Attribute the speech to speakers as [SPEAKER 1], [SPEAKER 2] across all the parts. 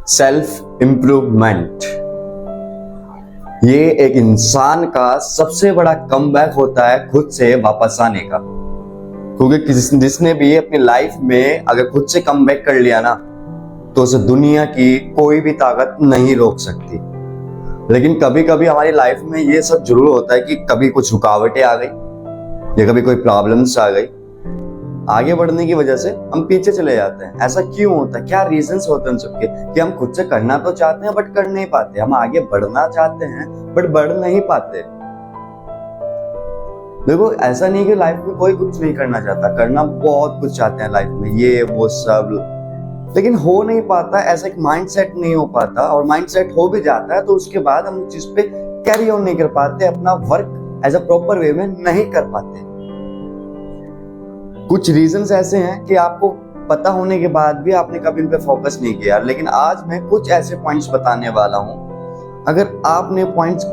[SPEAKER 1] Self improvement, ये एक इंसान का सबसे बड़ा कमबैक होता है खुद से वापस आने का। क्योंकि जिसने भी अपनी लाइफ में अगर खुद से कमबैक कर लिया ना, तो उसे दुनिया की कोई भी ताकत नहीं रोक सकती। लेकिन कभी कभी हमारी लाइफ में ये सब जरूर होता है कि कभी कुछ रुकावटें आ गई या कभी कोई प्रॉब्लम्स आ गई, आगे बढ़ने की वजह से हम पीछे चले जाते हैं। ऐसा क्यों होता है? क्या रीजंस होते हैं सबके कि हम खुद से करना तो चाहते हैं बट कर नहीं पाते। हम आगे बढ़ना चाहते हैं बट बढ़ नहीं पाते। देखो, ऐसा नहीं कि लाइफ में कोई कुछ नहीं करना चाहता, करना बहुत कुछ चाहते हैं लाइफ में, ये वो सब, लेकिन हो नहीं पाता। ऐसा एक माइंडसेट नहीं हो पाता, और माइंडसेट हो भी जाता है तो उसके बाद हम उस चीज पे कैरी ऑन नहीं कर पाते, अपना work as a proper way में नहीं कर पाते। कुछ रीजंस ऐसे हैं कि आपको पता होने के बाद भी आपने कभी इन पे फोकस नहीं किया। लेकिन आज मैं कुछ ऐसे पॉइंट्स बताने वाला हूं, अगर आपने पॉइंट्स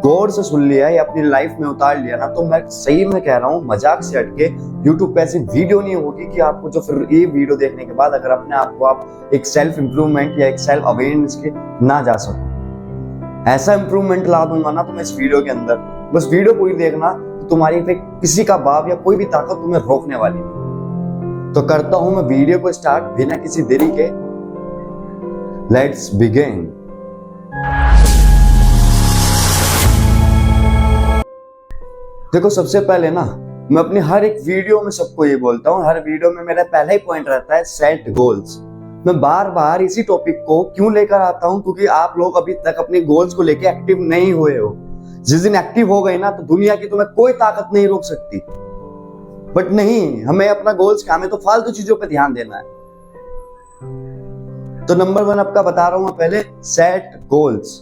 [SPEAKER 1] गौर से सुन लिया या अपनी लाइफ में उतार लिया ना, तो मैं सही में कह रहा हूं, मजाक से हटके यूट्यूब पे ऐसी वीडियो नहीं होगी कि आपको जो फिर ये वीडियो देखने के बाद अगर अपने आप को आप एक सेल्फ इंप्रूवमेंट या एक सेल्फ अवेयरनेस के ना जा सको। ऐसा इंप्रूवमेंट ला दूंगा ना तुम्हें इस वीडियो के अंदर, बस वीडियो पूरी देखना, तुम्हारी पे किसी का बाप या कोई भी ताकत तुम्हें रोकने वाली नहीं। तो करता हूं मैं वीडियो को स्टार्ट बिना किसी देरी के। Let's begin. देखो, सबसे पहले ना मैं अपनी हर एक वीडियो में सबको ये बोलता हूं, हर वीडियो में मेरा पहला ही पॉइंट रहता है सेट गोल्स। मैं बार बार इसी टॉपिक को क्यों लेकर आता हूं? क्योंकि आप लोग अभी तक अपने गोल्स को लेकर एक्टिव नहीं हुए हो। जिस दिन एक्टिव हो गए ना, तो दुनिया की तुम्हें कोई ताकत नहीं रोक सकती। बट नहीं, हमें अपना गोल्स क्या, हमें तो फालतू चीजों पे ध्यान देना है। तो नंबर 1 आपका बता रहा हूं मैं पहले, सेट गोल्स।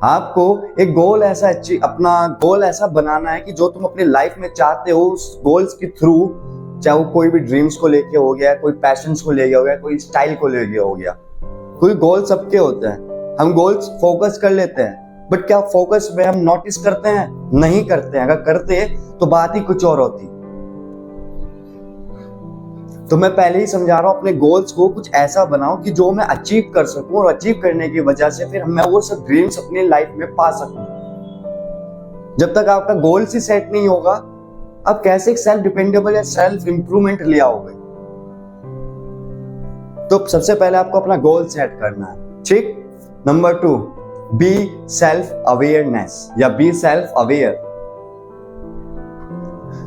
[SPEAKER 1] आपको एक गोल ऐसा अपना गोल ऐसा बनाना है कि जो तुम अपनी लाइफ में चाहते हो, उस गोल्स के थ्रू, चाहे वो कोई भी ड्रीम्स को लेके हो गया, कोई पैशंस को लेके हो गया, कोई स्टाइल को लेके हो गया, कोई गोल सबके होते हैं। हम गोल्स फोकस कर लेते हैं, बट क्या फोकस में हम नोटिस करते हैं? नहीं करते हैं। अगर करते तो बात ही कुछ और होती। तो मैं पहले ही समझा रहा हूं, अपने गोल्स को कुछ ऐसा बनाओ कि जो मैं अचीव कर सकूं, और अचीव करने की वजह से फिर मैं वो सब ड्रीम्स अपनी लाइफ में पा सकूं। जब तक आपका गोल्स ही सेट नहीं होगा, आप कैसे एक सेल्फ डिपेंडेबल या सेल्फ इंप्रूवमेंट ले आओगे? तो सबसे पहले आपको अपना गोल सेट करना है, ठीक। नंबर 2, बी सेल्फ अवेयरनेस या बी सेल्फ अवेयर।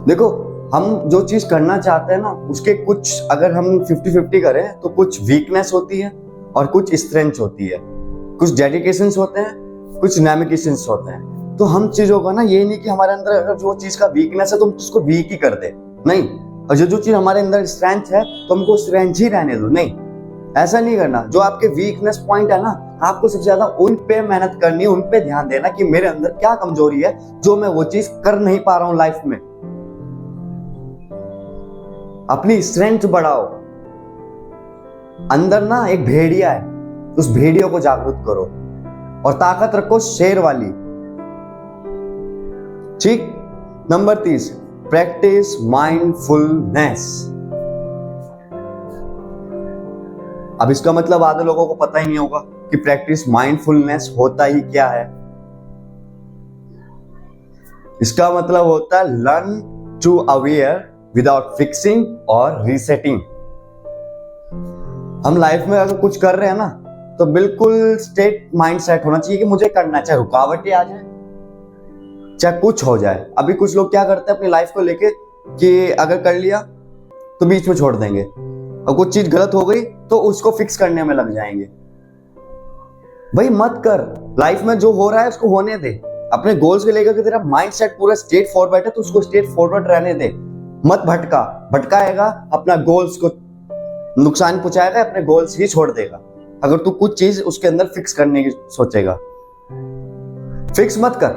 [SPEAKER 1] देखो, हम जो चीज करना चाहते हैं ना, उसके कुछ अगर हम 50-50 करें तो कुछ वीकनेस होती है और कुछ स्ट्रेंथ होती है, कुछ डेडिकेशंस होते हैं, कुछ नेमिकेशंस होते हैं। तो हम चीजों का ना, ये नहीं कि हमारे अंदर अगर जो चीज का वीकनेस है तो हम उसको वीक ही कर दे, नहीं। और जो चीज हमारे अंदर स्ट्रेंथ है तो हमको स्ट्रेंथ ही रहने दो, नहीं, ऐसा नहीं करना। जो आपके वीकनेस पॉइंट है ना, आपको सबसे ज्यादा उन पे मेहनत करनी है, उन पे ध्यान देना कि मेरे अंदर क्या कमजोरी है जो मैं वो चीज कर नहीं पा रहा हूं लाइफ में। अपनी स्ट्रेंथ बढ़ाओ। अंदर ना एक भेड़िया है, उस भेड़िया को जागरूक करो और ताकत रखो शेर वाली, ठीक। Number 30, practice mindfulness. अब इसका मतलब आधे लोगों को पता ही नहीं होगा कि प्रैक्टिस माइंडफुलनेस होता ही क्या है। इसका मतलब होता है learn to aware without fixing और रीसेटिंग। हम लाइफ में अगर कुछ कर रहे हैं ना, तो बिल्कुल स्टेट माइंड सेट होना चाहिए कि मुझे करना, चाहे रुकावटें आ जाए, चाहे कुछ हो जाए। अभी कुछ लोग क्या करते हैं अपनी लाइफ को लेके कि अगर कर लिया तो बीच में छोड़ देंगे, और कुछ चीज गलत हो गई तो उसको फिक्स करने में लग जाएंगे। भाई मत कर, लाइफ में जो हो रहा है उसको होने दे। अपने गोल्स को लेकर के तेरा माइंडसेट पूरा स्ट्रेट फॉरवर्ड है तो उसको स्ट्रेट फॉरवर्ड रहने दे, मत भटकाएगा, अपना गोल्स को नुकसान पहुंचाएगा, अपने गोल्स ही छोड़ देगा अगर तू कुछ चीज उसके अंदर फिक्स करने की सोचेगा। फिक्स मत कर,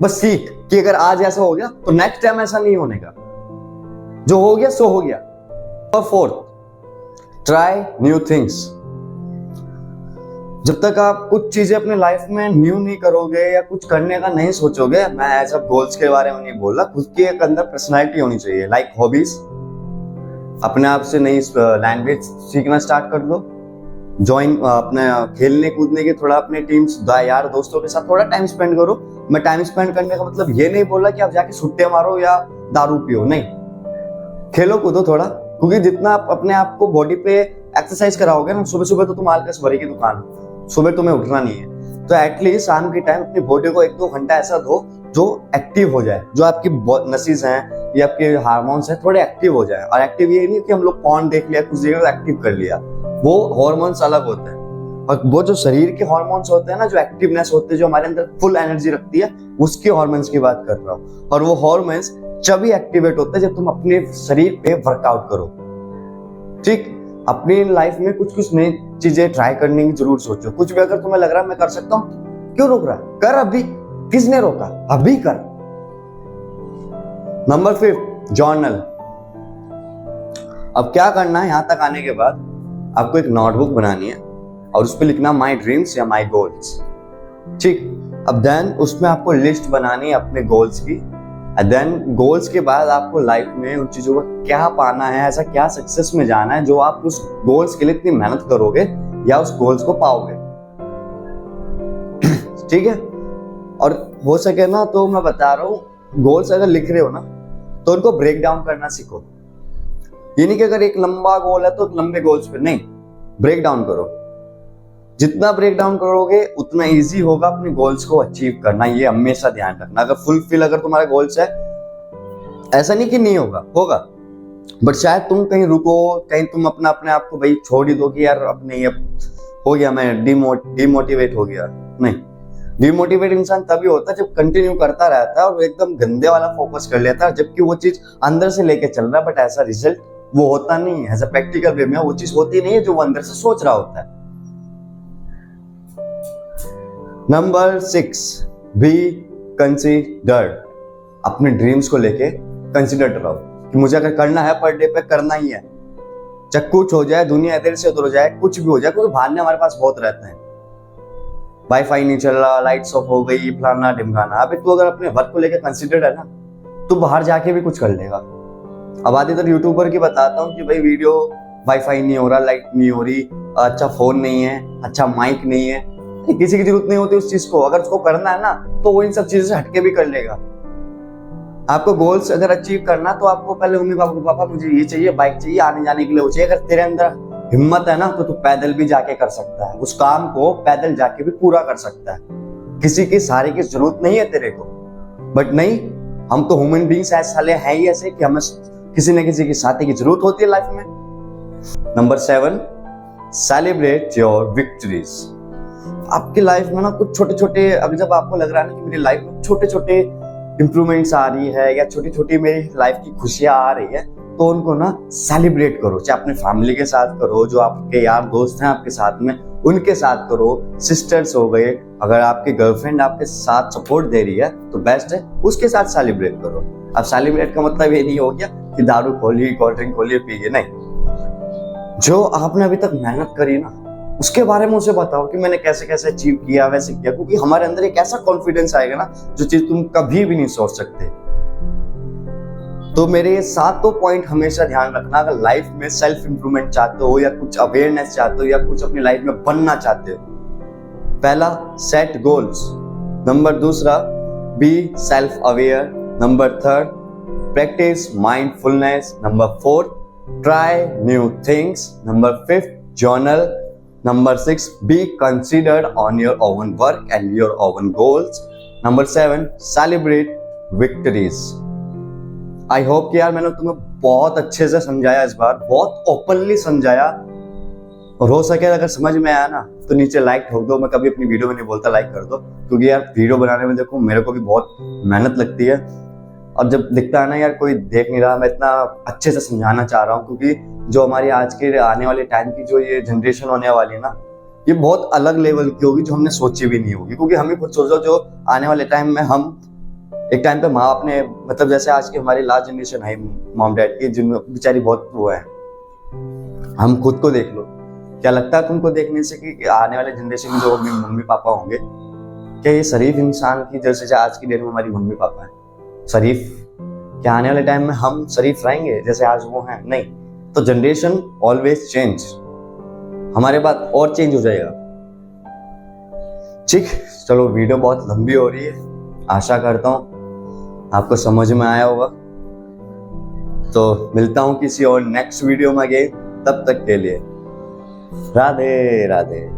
[SPEAKER 1] बस सीख कि अगर आज ऐसा हो गया तो नेक्स्ट टाइम ऐसा नहीं होने का, जो हो गया सो हो गया। और 4, ट्राई न्यू थिंग्स। जब तक आप कुछ चीजें अपने लाइफ में न्यू नहीं करोगे या कुछ करने का नहीं सोचोगे, मैं ऐसा गोल्स के बारे में नहीं बोल रहा, खुद की एक अंदर पर्सनालिटी होनी चाहिए, लाइक हॉबीज। अपने आप से नई लैंग्वेज सीखना स्टार्ट कर दो, ज्वाइन अपने खेलने कूदने के, थोड़ा अपने टीम्स यार दोस्तों के साथ थोड़ा टाइम स्पेंड करो। मैं टाइम स्पेंड करने का मतलब ये नहीं बोला कि आप जाके सुट्टे मारो या दारू पियो, नहीं, खेलो कूदो थोड़ा, क्योंकि जितना आप अपने आप को बॉडी पे एक्सरसाइज कराओगे ना, सुबह सुबह तो तुम आलकस भरी की दुकान, सुबह तुम्हें उठना नहीं है, तो एटलीस्ट शाम के टाइम अपनी बॉडी को 1-2 घंटा ऐसा दो जो एक्टिव हो जाए, जो आपकी नसेस हैं या आपके हार्मोन्स हैं थोड़े एक्टिव हो जाए। और एक्टिव ये नहीं कि हम लोग पॉन देख लिया कुछ देर एक्टिव कर लिया, वो हार्मोन्स अलग होते हैं, और वो जो शरीर के हार्मोन्स होते हैं ना, जो एक्टिवनेस होते हैं, जो हमारे अंदर फुल एनर्जी रखती है, उसके हार्मोन्स की बात कर रहा हूँ। और वो हार्मोन्स तभी एक्टिवेट होते हैं जब तुम अपने शरीर पे वर्कआउट करो। ठीक, अपनी लाइफ में कुछ कुछ नई चीजें ट्राई करने की जरूर सोचो। कुछ भी अगर तुम्हें लग रहा है मैं कर सकता हूँ, क्यों रोक रहा है, कर अभी, किसने रोका, अभी कर। Number 5, journal. अब क्या करना है, यहां तक आने के बाद आपको एक नोटबुक बनानी है और उस पर लिखना माई ड्रीम्स या माई गोल्स। ठीक, अब देन उसमें आपको लिस्ट बनानी है अपने गोल्स की। देन गोल्स के बाद आपको लाइफ में उन चीजों को क्या पाना है, ऐसा क्या सक्सेस में जाना है जो आप उस गोल्स के लिए इतनी मेहनत करोगे या उस गोल्स को पाओगे। ठीक है, और हो सके ना तो मैं बता रहा हूं, गोल्स अगर लिख रहे हो ना तो उनको ब्रेक डाउन करना सीखो। ये नहीं कि अगर एक लंबा गोल है तो लंबे गोल्स पे नहीं, ब्रेक डाउन करो। जितना ब्रेक डाउन करोगे उतना इजी होगा अपने गोल्स को अचीव करना, ये हमेशा ध्यान रखना। अगर फुलफिल अगर तुम्हारे गोल्स है, ऐसा नहीं कि नहीं होगा, होगा, बट शायद तुम कहीं रुको, कहीं तुम अपने आप को भाई छोड़ ही दो कि यार अब नहीं, अब हो गया, मैं डिमोटिवेट हो गया। नहीं, डिमोटिवेट इंसान तभी होता है जब कंटिन्यू करता रहता है और एकदम गंदे वाला फोकस कर लेता है, जबकि वो चीज अंदर से लेके चल रहा है, बट ऐसा रिजल्ट वो होता नहीं है। ऐसा प्रैक्टिकल वे में वो चीज होती नहीं है जो वो अंदर से सोच रहा होता है। Number 6, be considered. अपने ड्रीम्स को लेके कंसिडर्ड रहो कि मुझे अगर करना है पर डे पे करना ही है, चाहे कुछ हो जाए, दुनिया इधर से उधर हो जाए, कुछ भी हो जाए, क्योंकि बहाने हमारे पास बहुत रहते हैं। वाईफाई नहीं चल रहा, लाइट्स ऑफ हो गई, फलाना ढिमकाना। अभी तू अगर अपने वर्क को लेकर कंसिडर्ड है ना, तो बाहर जाके भी कुछ कर लेगा। अब आदितर यूट्यूबर की बताता हूँ कि भाई वीडियो वाईफाई नहीं हो रहा, लाइट नहीं हो रही, अच्छा फोन नहीं है, अच्छा माइक नहीं है, किसी की जरूरत नहीं होती उस चीज को। अगर उसको करना है ना तो वो इन सब चीजों से हटके भी कर लेगा। आपको गोल्स अगर अचीव करना तो आपको पहले मम्मी पापा को, पापा मुझे ये चाहिए, बाइक चाहिए, आने जाने के लिए वो चाहिए। अगर तेरे अंदर हिम्मत है ना तो तू पैदल भी जाके कर सकता है, उस काम को पैदल जाके भी पूरा कर सकता है। किसी के सहारे की जरूरत नहीं है तेरे को। बट नहीं, हम तो ह्यूमन बींग्स ऐसे साले हैं ही ऐसे कि हमें किसी न किसी की साथी की जरूरत होती है लाइफ में। Number 7, celebrate your victories. आपकी लाइफ में ना कुछ छोटे छोटे, अभी जब आपको लग रहा है ना कि मेरी लाइफ में छोटे छोटे इंप्रूवमेंट्स आ रही है या छोटी छोटी मेरी लाइफ की खुशियां आ रही है, तो उनको ना सेलिब्रेट करो। चाहे अपने फैमिली के साथ करो, जो आपके यार दोस्त हैं आपके साथ में उनके साथ करो, सिस्टर्स हो गए, अगर आपकी गर्लफ्रेंड आपके साथ सपोर्ट दे रही है तो बेस्ट है, उसके साथ सेलिब्रेट करो। अब सेलिब्रेट का मतलब ये नहीं हो गया कि दारू खोलिए, कोल्ड ड्रिंक खोलिए, पिए, नहीं। जो आपने अभी तक मेहनत करी ना उसके बारे में उसे बताओ कि मैंने कैसे कैसे अचीव किया, वैसे किया, क्योंकि हमारे अंदर एक ऐसा कॉन्फिडेंस आएगा ना जो चीज तुम कभी भी नहीं सोच सकते। तो मेरे ये 7 पॉइंट हमेशा ध्यान रखना अगर लाइफ में सेल्फ इंप्रूवमेंट चाहते हो या कुछ अवेयरनेस चाहते हो या कुछ अपनी लाइफ में बनना चाहते हो। पहला, set goals. Number 2, be self aware. Number 3, practice mindfulness. Number 4, try new things. Number 5, journal. Number 6, be considered on your own work and your own goals. Number 7, celebrate victories. I hope कि यार मैंने तुम्हें बहुत अच्छे से समझाया, इस बार बहुत ओपनली समझाया, और हो सके अगर समझ में आया ना तो नीचे लाइक ठोक दो। मैं कभी अपनी वीडियो में नहीं बोलता लाइक कर दो, क्योंकि यार वीडियो बनाने में देखो मेरे को भी बहुत मेहनत लगती है, और जब दिखता है ना यार कोई देख नहीं रहा, मैं इतना अच्छे से समझाना चाह रहा हूँ, क्योंकि जो हमारी आज के आने वाले टाइम की जो ये जनरेशन होने वाली है ना, ये बहुत अलग लेवल की होगी जो हमने सोची भी नहीं होगी। क्योंकि हम ही खुद सोचो, जो आने वाले टाइम में हम एक टाइम पे माँ अपने, मतलब जैसे आज की हमारी लास्ट जनरेशन है मॉम डैड की, जिनमें बेचारी बहुत वो है, हम खुद को देख लो, क्या लगता है तुमको देखने से कि आने वाले जनरेशन में जो मम्मी पापा होंगे, क्या ये शरीफ इंसान की जैसे आज की डेट में हमारी मम्मी पापा है शरीफ? क्या आने वाले टाइम में हम शरीफ रहेंगे जैसे आज वो हैं? नहीं। तो जनरेशन ऑलवेज चेंज, हमारे बाद और चेंज हो जाएगा। ठीक, चलो वीडियो बहुत लंबी हो रही है, आशा करता हूं आपको समझ में आया होगा। तो मिलता हूं किसी और नेक्स्ट वीडियो में, तब तक के लिए राधे राधे।